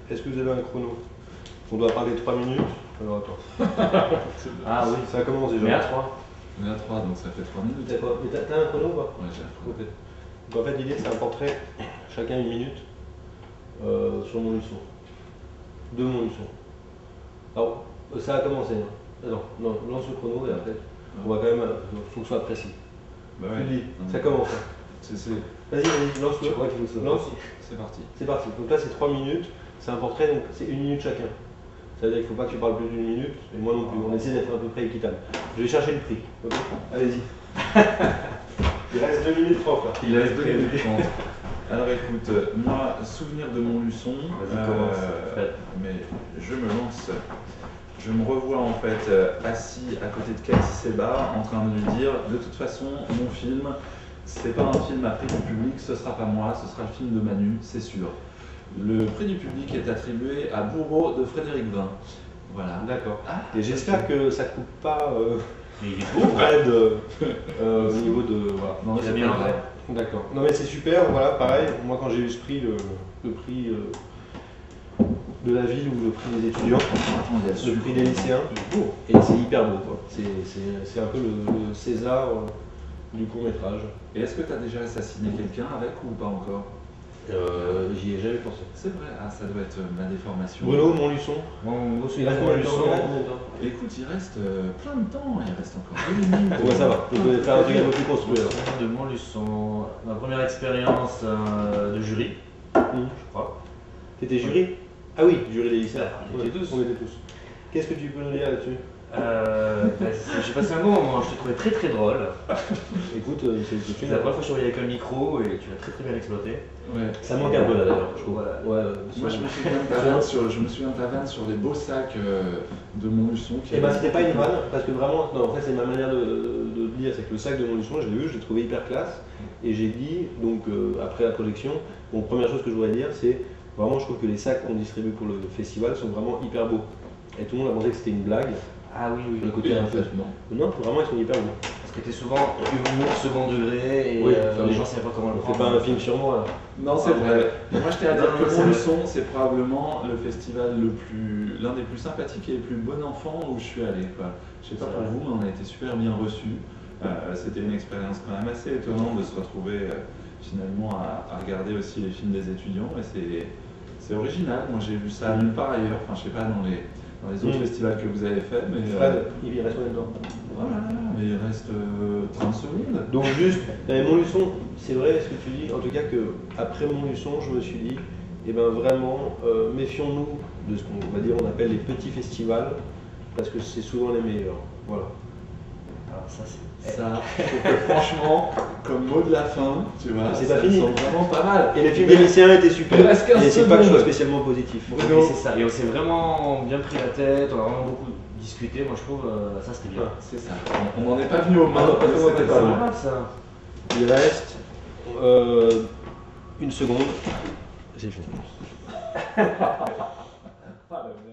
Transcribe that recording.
est-ce que vous avez un chrono? On doit parler 3 minutes. Alors attends. Ah oui. Ça commence déjà. Mais à 3. On est à 3, donc ça fait 3 minutes. D'accord. Mais t'as un chrono ou pas? Ouais, j'ai un chrono. Ok. Donc en fait, l'idée, c'est un portrait, chacun une minute, sur Montluçon. De Montluçon. Alors, ça a commencé. Hein. Non, lance le chrono et après, on va quand même. Faut que ce soit précis. Bah Tu le dis, Non, ça commence. Hein. Vas-y, lance-le. Je crois qu'il faut que ça Lance. C'est parti. C'est parti. Donc là, c'est 3 minutes. C'est un portrait, donc c'est 1 minute chacun. Ça veut dire qu'il ne faut pas que tu parles plus d'une minute, et moi non plus. On essaie d'être à peu près équitable. Je vais chercher le prix. Ok. Allez-y. Il reste 2 minutes 30 là. Il reste 2 minutes 30. Alors écoute, moi, souvenir de Montluçon, mais je me lance. Je me revois en fait assis à côté de Cathy Seba en train de lui dire de toute façon, mon film, c'est pas un film à prix du public, ce sera pas moi, ce sera le film de Manu, c'est sûr. Le prix du public est attribué à Bourreau de Frédéric Vin. Voilà. D'accord. Et j'espère que ça ne coupe pas Mais il est beau. au niveau de. Voilà. Non, Il a c'est bien pas le vrai. D'accord. Non mais c'est super, voilà, pareil. Moi quand j'ai eu ce prix, le prix de la ville ou le prix des étudiants, le prix des lycéens, et c'est hyper beau quoi. C'est un peu le César du court métrage. Et est-ce que tu as déjà assassiné quelqu'un avec ou pas encore? J'y ai jamais pensé. C'est vrai, ah, ça doit être ma déformation. Bruno, Montluçon. Il Il a reste combien combien de de temps? temps? Il reste combien de temps? Écoute, il reste plein de temps, il reste encore 2 minutes. Ouais, ça va. On peut faire un truc un peu plus construit alors. De Montluçon, ma première expérience de jury, je crois. T'étais jury? Ah oui, jury des lycéens. On était tous. On était tous. Qu'est-ce que tu peux nous dire là-dessus? J'ai passé un bon moment, je te trouvais très très drôle. Écoute, C'est la première fois que je voyais avec un micro et tu l'as très très bien exploité. Ouais. ça manque un peu là d'ailleurs, je trouve. Voilà. Ouais, Moi, je me souviens de ta vanne sur les beaux sacs de Montluçon. Et ben c'était pas une vanne, parce que vraiment, non, en fait c'est ma manière de le dire, c'est que le sac de Montluçon, je l'ai vu, je l'ai trouvé hyper classe, et j'ai dit, donc après la projection, donc première chose que je voudrais dire, c'est vraiment je trouve que les sacs qu'on distribue pour le festival sont vraiment hyper beaux. Et tout le monde a pensé que c'était une blague, Ah oui, oui. le côté un peu. non. Non, vraiment ils sont hyper beaux. Parce que t'es souvent humour second degré et Oui, les gens savent pas comment le On fait prendre. pas un film sur moi là. Non, c'est vrai. Mais moi, je tiens à dire Non, que c'est Montluçon, c'est probablement le festival l'un des plus sympathiques et les plus bon enfant où je suis allé, quoi. Je sais pas pour vous, mais on a été super bien reçus. C'était une expérience quand même assez étonnante de se retrouver finalement à regarder aussi les films des étudiants. Et c'est original. Moi, j'ai vu ça nulle part ailleurs. Enfin, je sais pas dans les autres festivals que vous avez fait, mais Fred, il reste combien de temps? voilà, mais il reste 30 secondes. Donc juste, Montluçon, c'est vrai ce que tu dis, en tout cas que après Montluçon, je me suis dit, eh ben vraiment, méfions-nous de ce qu'on va dire, on appelle les petits festivals, parce que c'est souvent les meilleurs. Voilà. Alors ça c'est... Ça, franchement, comme mot de la fin, tu vois, C'est ça pas fini. sent vraiment pas mal. Et les films des lycéens étaient super. Il reste 15 Et c'est pas que je sois secondes. spécialement positif. Oui, c'est ça. Et on s'est vraiment bien pris la tête, on a vraiment beaucoup discuté. Moi je trouve ça c'était bien. C'est ça. On n'en est pas venu au Ah non, mains. pas c'était pas ça. mal. mal ça. Il reste 1 seconde. C'est fini. Ah, la merde.